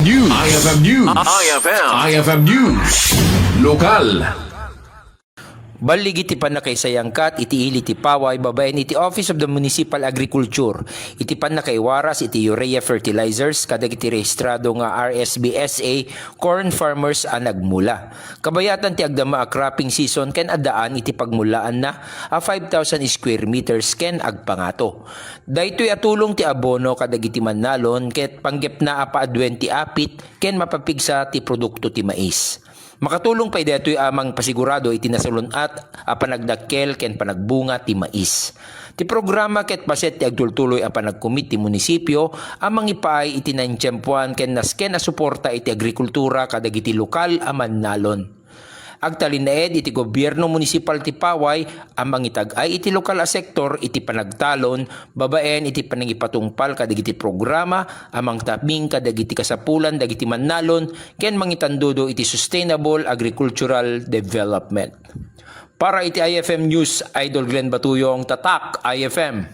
News. IFM News. IFM News. Lokal. Balig iti panakaysayangkat, iti ili ti paway, babaen iti Office of the Municipal Agriculture, iti panakaywaras, iti urea fertilizers, kadag iti rehistrado nga RSBSA, corn farmers nagmula. Kabayatan ti agdama a cropping season, ken adaan iti pagmulaan na a 5,000 square meters ken agpangato. Daytoy atulong ti abono kadag iti mannalon, ket panggep na apa 20 apit, ken mapapigsa ti produkto ti mais. Makatulong pa detoy amang pasigurado iti nasalon at panagdakkel ken panagbunga ti mais. Ti programa ket paset ti agtultuloy a panagkumit ti munisipyo amang ipaay iti nantiempuan ken nasken a suporta iti agrikultura kadag iti lokal a mannalon. Agtalinaed iti gobyerno munisipal ti Paway amang itag-ay iti lokal a sektor iti panagtalon, babaen iti panagipatungpal kadag iti programa amang tabing kadag iti kasapulan dagiti mannalon ken mangitandudo iti sustainable agricultural development. Para iti IFM News, Idol Glenn Batuyong, Tatak IFM.